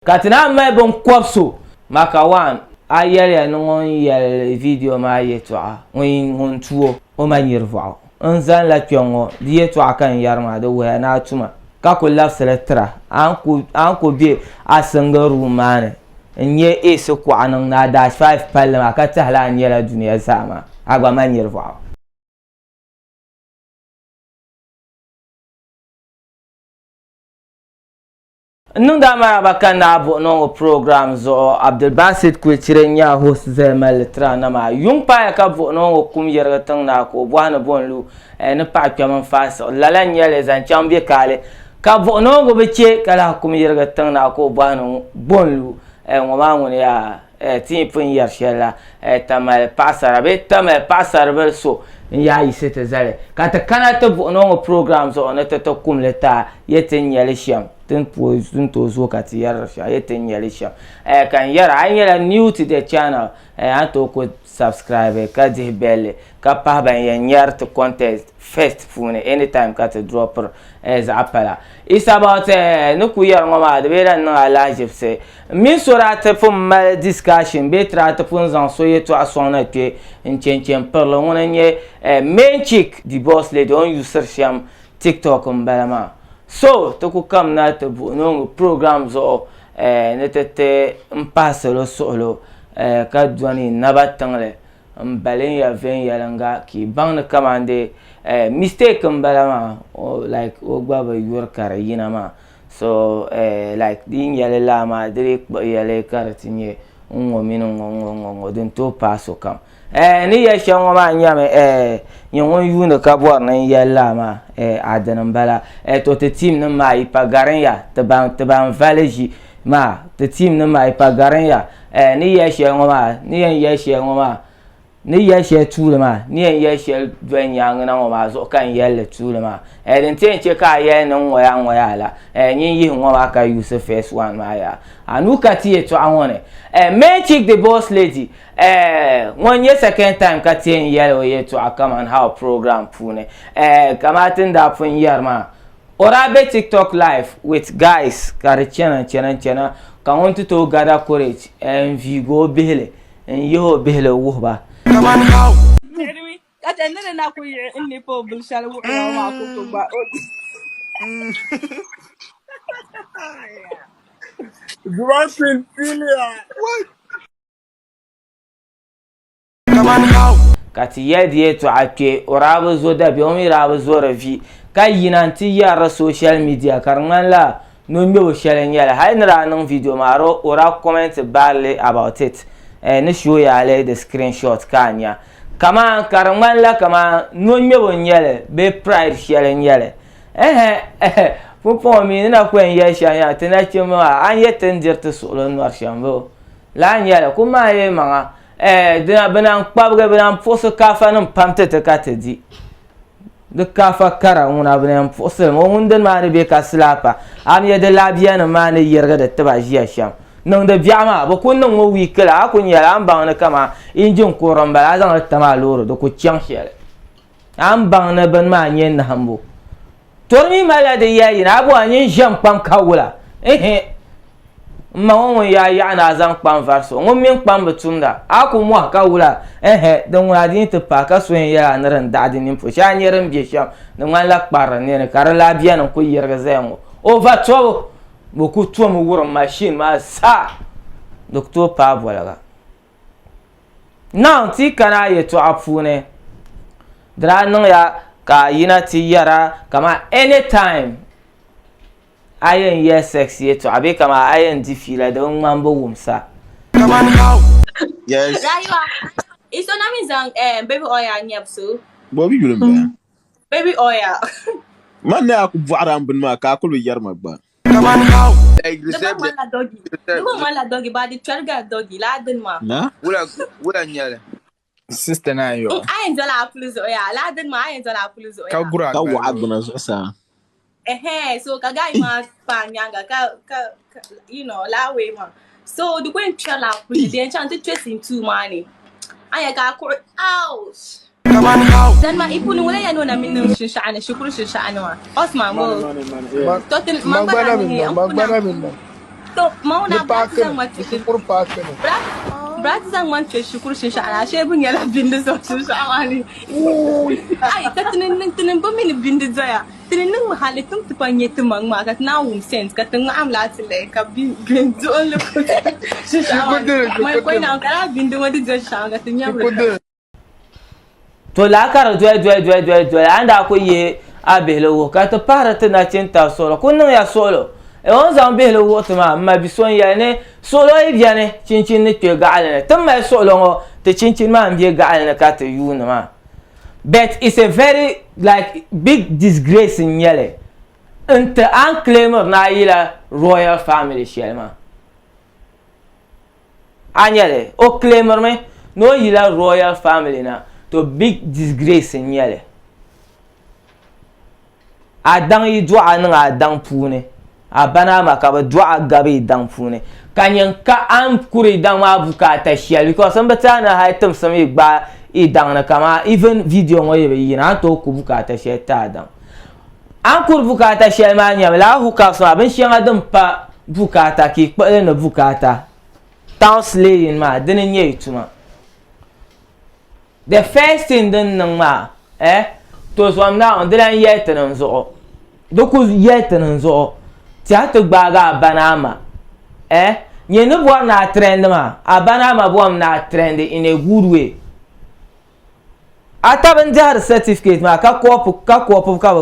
katina mai bon kwapso maka wan ayele no yel video ma yetwa won tuo o ma nyirvo nzan la kyongo die to akan yarma do we na tuma ka ko lafseletra an ko bi asangaru mane nye eso ko anan na dash 5 palma ka tahla nyela duniya sama agwa ma nyirvo nunda ma bakana bo no program zo Abdul Basit ku cirenya host zemal tra na ma yung pa ka bo no kum yerga tang na ko bwana bonlu ne pa kyaman fas lala nyele zan chambe kale ka bo no go beche kala kum yerga tang na ko bwana bonlu ngoma ngone ya tin pun yer shela tamal pasara be tamal pasara bel so ya isete zale kata kana to bo no program zo ne to kum leta yeten yele sham tin to zo ka ti yar sha yeten yele sham kan yar an yara new to the channel an to ko subscribe ka di belle ka pa ban yar to contest first phone anytime ka to drop as apala it's about no ku yar ngoma de be ran na live se min sura ta fun mal discussion be tra ta fun zan so yeto asona ke chen per lo ngona nye main chick the boss lady on user sham TikTok mbalama so to ku kam na to no programs o ne tete mpasse lo solo ka dwani nabatangle mbalen ya ven yalanga ki bang kamande mistake mbalama like o gbaba yor kar yinama so like din yale lama direct yale karatinye ngo minongo den to paso kam ni ya shango ma nyame nyongo yuna ka bor na yalla ma adanan bala to te team na mai pagaran ya te ban valeji ma te team na mai pagaran ya ni ya shango ma ni ya shango ma ni ya she tulama ni ya she dwen yang na ma zo kan yelle tulama den tenche ka ye na ngoya la nyin yi ngwa ka Yusuf first one ma ya anuka tie to anwone main chick the boss lady one year second time ka tie yelle ye to Kaman how program pune kamatin da fun yar ma orabe TikTok live with guys kare chena kan want to gather courage and vigo bele and yo bele wo Kaman how? Anyway, kata nene na ku inni po bulshal wo ma ku ba. Dropping Philia. What? Kaman how? Kati yedi to ake orabu zo da bi omi rabu zo ravi kai yinanti yara social media karman la no mbe shelen yala hainra nan video maro ora comment barely about it ne show ya le the screenshot kanya kama karman la kama no mbe nyele be pride shelen yele pupo mi na kwen ya shanya tena chima an yeten dirte solo no shambo la nyele kuma ye manga dina bana kpabga bana foso kafa nan pamte te katedi de kafa kara una bana foso mo hundan ma be ka slapa am ya de labiya na ma ne yerga da taba jiya sham nan da biama ba kun nan mo wikala akun ya an ba na kama injin koron ba zan ta ma loro da ku cyan shele an ba na ban ma nyen na hambo tormi mala de yayi na abu anyin jam pam kawula ma won ya na zan kpam varso won min kpam betumda aku mu aka wula dan wala din te pa ka so ya na ran da din fo sha nyeran bi sham dan wala kpar ne kar la biya nan ko yerga zayango over to bo ku to mu wurin machine ma sa doctor pa bolaga now ti kana ye to afune dra nan ya ka yina ti yara kama anytime ayen yes sexy to abe kama ayen di fila da mambo wumsa Kaman how? Yes. Rayuwa. Iso na min zang baby oil nyap so. Bobby Yulimba. Baby oil. Man na aku buara ambin ma ka kulu yar magba. Kaman how? Except man la doggy. Man la doggy ba di twerga doggy la den ma. Na? Wula nyale. Sister na yo. Ayen zala plus oil la den ma ayen zala plus oil. Ka gura. Ka wa agbana so sa. So kaga ima pa nyanga ka you know la way ma. So the going chala plus the enchanted tracing too money. Aya ka ko ouch. Kaman how? Dan ma ipuni wala yan na min shishana shukuru shishana ma. Osman mo. Magbana min. So mauna Ni brat pakken. zang wat Shukuru pakken. brat zang man che shukuru shin shala she bun yala binde so shin shawani. Ai ka tinin ba min binde zaya. Tinin mu halitum tu panye tu mang ma ka na sense ka tun am la tile ka bin zo le ko. Shin shawani. Mai ko na kara binde wadi zo shawa ka tin yamra. to la kar dwe anda ko ye a behlo wo ka to para te na chinta solo kun ya solo e on zan behlo wo to ma bi son ya ne solo e biane chinchin ne pe ga ale to ma solo ngo te chinchin ma bi ga ale ka te yu na ma but it's a very like big disgrace in yele inte an claimer na yila royal family shelma anyele o claimer me no yila royal family na to big disgrace in yele adang yi dua nang adang pune abana maka ba dua gabe dang pune kanyen ka am kuri dang ma bukata shell because some batana haitem some gba i dang na kama even video ngo yebe yina to ku bukata shell ta dang an kur bukata shell ma nyam la hu ka so abin shi adam pa bukata ki kpale na bukata town slaying ma dinin ye tuma the first thing then nang ma to so am na on dilan yete nan zo doku yete nan zo ti ata gbaga banama nye no bo na trend ma abanama bo am na trend in a good way ata ban jar certificate ma ka kopu ka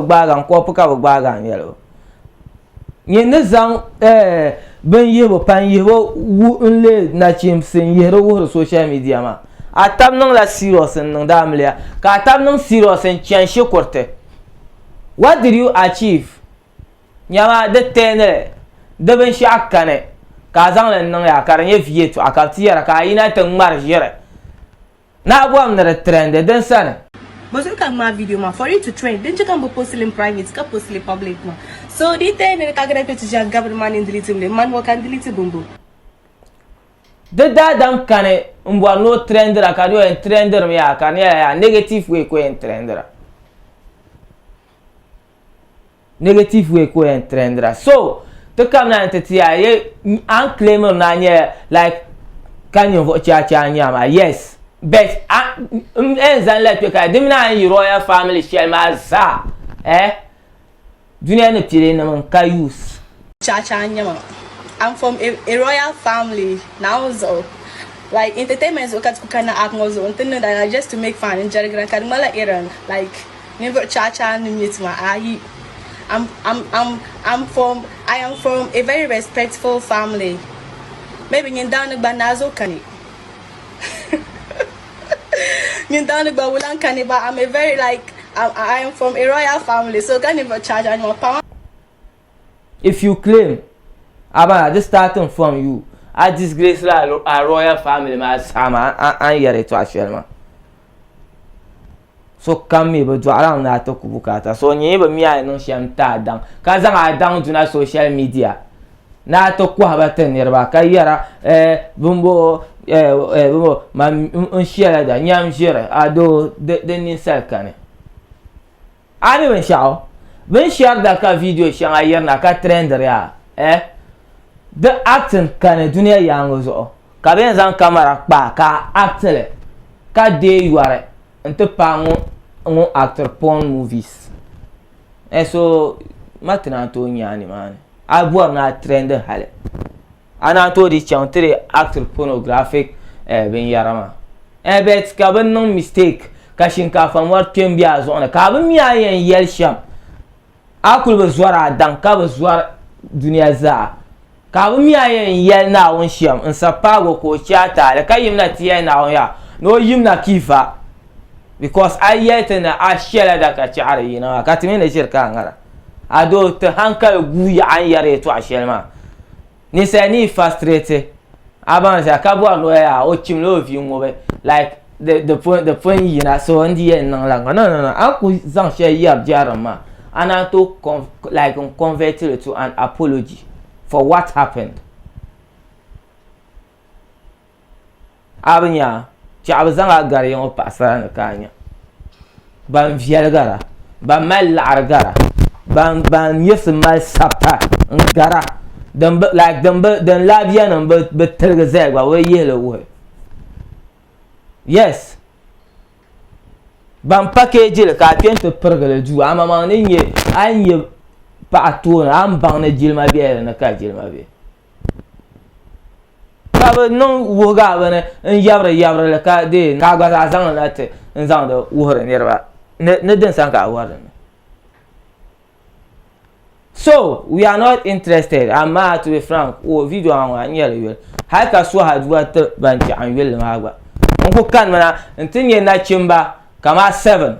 gbaga yelo nye ne zang ben yebo pan yebo wu nle na chimsin yero wo social media ma atam nang la serious nang damlia ka atam nang serious en chanshe korte what did you achieve nyama de tenere de ben shakane ka zang len nang ya karanye vieto akatiera ka ina tang mar jere na boam na trend den sana But you can make video ma for you to trend. Then you can be posting in private, can post in public ma. So the thing that can get to just government in delete them. Man what can delete bumbu. de da dam kane mbo no trender ka do en trender me ya kan ya negative way ko en trender negative way ko en trender so to kam na te tia ye an claim na nye like kan yo cha nya ma yes but en zan let ka dimna yi royal family shell ma za dunia ne pire na man ka use Cha nya ma. I'm from a royal family now, so like entertainment so kana atmozo until that just to make fun in jargon kan mala iran like never cha ni ma I am from a very respectful family. Maybe in down banazo kani. In down wulan kani but I'm a very like I am from a royal family so can never charge any power. If you claim Aba just starting from you. I disgrace a royal family ma sama an yare to ashel so come me but do around na to kubukata so nye ba mi ai no shem ta dan ka zan a dan to na social media na to ku habata ne ba ka yara bumbo ma un share da nyam share ado de ni salkane ani ben share da ka video shan ayar na ka trender ya the acting kan dunia yango zo ka ben zan camera pa ka actele ka de yuare ente pa ngo actor porn movies so matina to nyani man abu na trend hale ana to di chantere actor pornographic ben yarama bet ka ben no mistake ka shinkafa war kembia zo na ka ben miya yen yel sham akul be zwara dan ka be zwar dunia za ka bu miya yen yel na won shiam in sapago ko chata le kayim na tiya na won ya no yim na kifa because ayeta na ashela da ka chara yina ka timi na shirka ngara ado ta hankal guya an yare to ashelma ni sai ni frustrate aban sa ka bo no ya o chim lo vi ngobe like the point yina so ndi yen nan la no aku zan she yab jarama ana to like convert it to an apology for what happened. Abnya, chabazanga gari yon pasara na kanya. Ban vial gara, ban mal lar gara, ban yes mal sapta ngara. dan labiya nan be tilga zai gba we yele wo yes ban package le ka pente pergale ju ama ma ne nye anye pa tona am ban ne jilma be na ka jilma be ka be non wo ga be ne en yabra le ka de ka gba za zang na te en zang de wo re nerba ne den san ka wo re. So we are not interested. I'm mad to be frank. Oh, video on anyel. How can so hard work bank and will magba. Uncle can mana ntinye na chimba kama 7.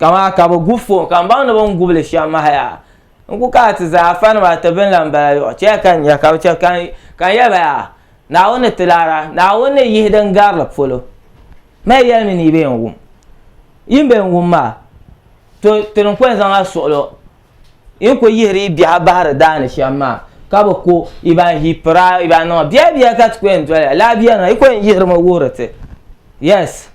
Kama kabo gufo kamba na bon gubele shama haya. Uncle ka tiza fan ma taben lamba yo. Che kan ya ka che kan ya ba. Na wona tilara, na wona yihdan garla folo. Me yel mi ni be ngum. Yimbe ngum ma. To non kwen zanga solo. In ko yiri biya bahar dana shamma kaba ko iban hipra iban no biya ka twen dole la biya na iko yiri ma worate yes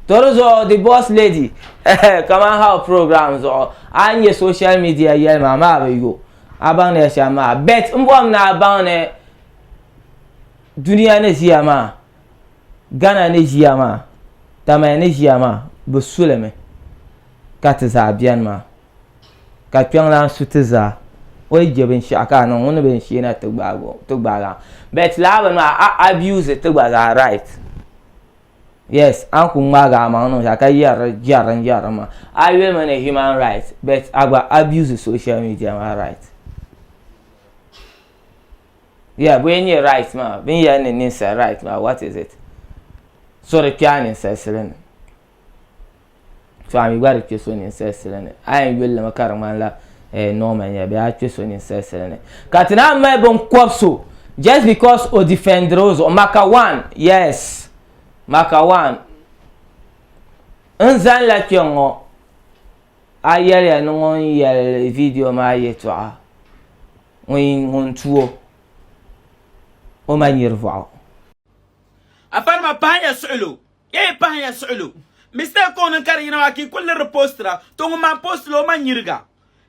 torozo the boss lady Kaman how programs or anye social media yel mama ba yo aban ne shamma bet mbom na aban ne duniya ne jiyama Ghana ne jiyama tamay ne jiyama busuleme katza biyan ma ka pyang la sutiza o jebin shaka non wona ben shi na tugbaga bet la ma abuse tugbaga right yes an ku maga ma no shaka yar ma I will man a human right but agba abuse social media ma right yeah when you right ma when you are right ma what is it so the piano says so I'm going to choose one in Sesselene. I will make a man la Norman. Yeah, but I choose one in Sesselene. Katina me bon kwapso just because o defend Rose or Maka one. Yes, Maka one. Unzan la kyongo. Ayele no yel video ma yetwa. On tuo. O manirvo. Afan ma panya sulu. Ye panya sulu. Mr. Konan Karina Waki, Kuller Postra, Tonguman Postlo Manirga.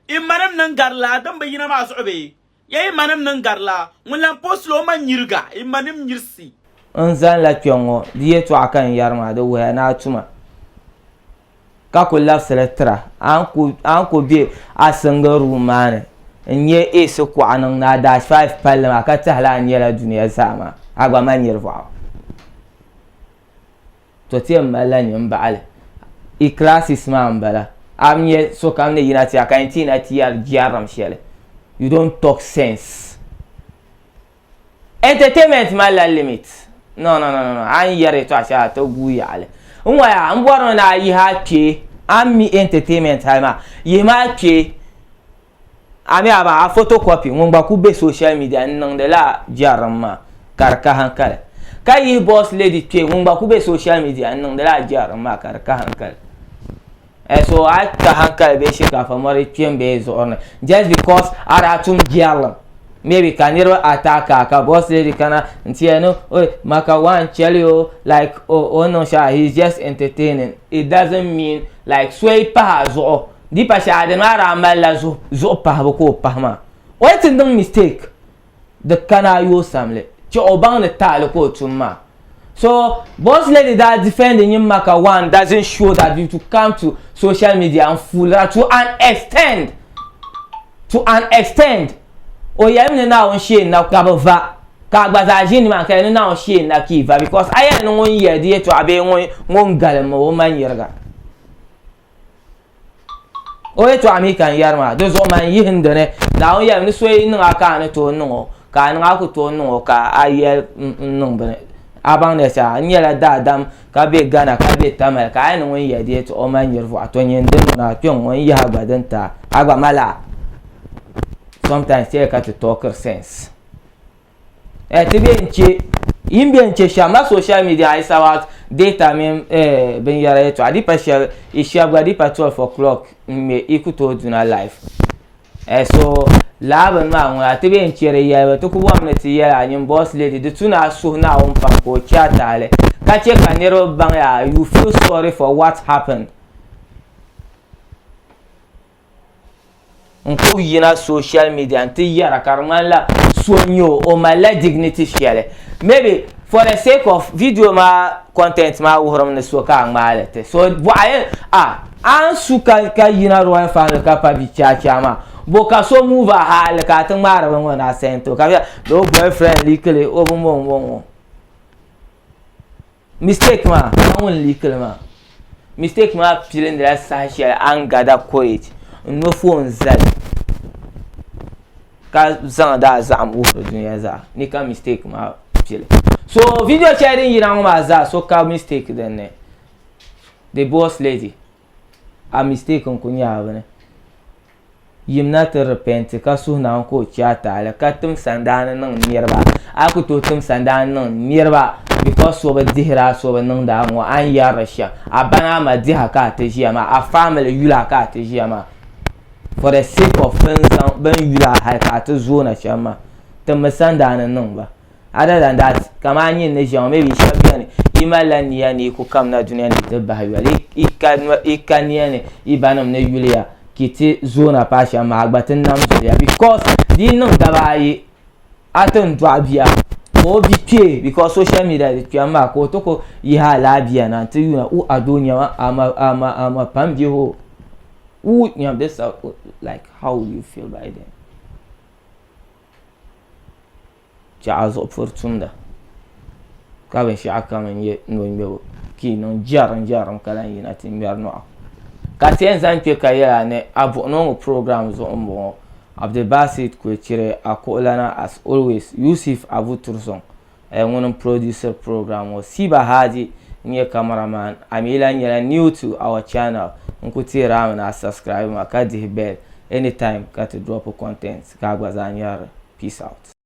In Madame Nangarla, don't be in a mass obey. Yea, Madame Nangarla, when I postlo Manirga, in Madame Yirsi. Unzan la kyongo, die to akan yarma do we na tuma. Kako love selectra, anko be asanga rumane. Nye e so kwa anang na dash 5 palma ka tahla nyela dunia sama. Agwa manirva. To tiem malani mbale I classes ma mbala amye so kamne yinati akanti na tiar giaram shele you don't talk sense entertainment ma la limit no an yare to acha to guyale nwa ya mboro na yi ha ke ami entertainment ha ma yi ma ke ami aba a photocopy ngba ku be social media nan de la giaram ma karka hankale kai boss lady ke ngba ku be social media nan da la jar ma kar ka hankal so I ka hankal be shi ka famare piem be zo on just because ara tum gialam maybe kaniro ataka ka boss lady kana ntieno maka one chelio like no sha he's just entertaining it doesn't mean like sway pa zo di pa sha de mara mala zo pa ko pa ma what is the mistake the kana yo samle Cho obang the tile ko tuma. So boss lady that defending him Maka one doesn't show that you to come to social media and fool her to an extent. To an extent. O yemne na on she na kabava. Ka gbaza jini man ka na on she na kiva because I no one year dey to abe won galem o man yerga. O to American yarma. Those o man yihindene. Na on yemne so yin aka na to no. Ka nga ku to no ka ayel bene abang ne sa nyela dadam ka be Ghana ka be tamal ka no won yede to o man yervo atonye ndem na tyon won ya agbadanta agba mala sometimes say ka to talk sense tebe nche imbe nche shama social media is about data men ben yara to adi pa share ishi agba pa 12 o'clock me ikuto duna live so laban ma ngwa tebe nchere ya to ku wamna ti ya anyim boss lady de tuna so na on pa ko chatale ka che ka nero bang ya you feel sorry for what happened nko yina social media nti yara karman la sonyo o mala dignity shele maybe for the sake of video ma content ma wohrom ne so ka ngmalete so boy an suka ka yina ro fa ka pa bi cha ma bo ka so move ha ka tan mara ban wona sento ka do boyfriend likele o bon mistake ma won likele ma mistake ma pilin da sashi an gada courage no phone zal ka zan da zam wo duniya za ni ka mistake ma pilin so video sharing yina ma za so ka mistake then ne the boss lady a mistake ko nya bane yimna ta repent ka su na ko chata la ka tum sandana nan nirba aku to tum sandana nan nirba because so ba dihra so ba nan da mu an ya rasha abana ma diha ka ta jiya ma a family yula ka ta jiya ma for the sake of ban yula ha ka ta zo na shama ta masandana nan ba other than that kama yin ne jama maybe shabiya ne imalan ya ne ko kam na duniya ne da ba yula ikan ne ibanam ne yuliya kiti zona pasha ma agbatin nam zuya because di nan da bayi atin dwabia ko bi because social media di ma ko to ko yi halabia na ti yuna u adonia ama pambi ho u nyam this like how will you feel by then jaz opportunity ka ben shi aka man ye no mbe ki non jaran kala yina tin ber no katien zan pe kaya ne abu no program zo mbo Abdul Basit ko chire akolana as always Yusuf Abu Turson one producer program o Siba Haji nye cameraman Amila nyela new to our channel nkuti ramana subscribe makadi bell anytime got to drop content ka gwazanyara peace out.